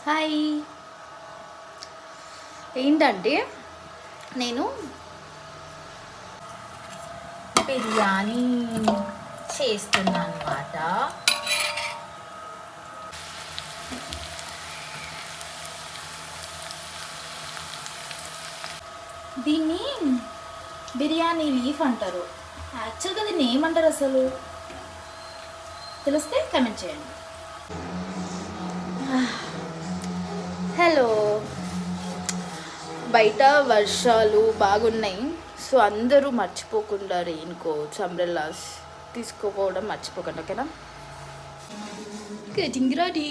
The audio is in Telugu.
హాయ్. ఏంటంటే నేను బిర్యానీ చేస్తున్నాను అన్నమాట. దీన్ని బిర్యానీ లీఫ్ అంటారు. యాక్చువల్గా దీన్ని ఏమంటారు అసలు తెలిస్తే కమెంట్ చేయండి. హలో, బయట వర్షాలు బాగున్నాయి. సో అందరూ మర్చిపోకుండా రెయిన్ కోట్స్, అంబ్రెల్లాస్ తీసుకోపోవడం మర్చిపోకండి, ఓకేనా? Getting ready.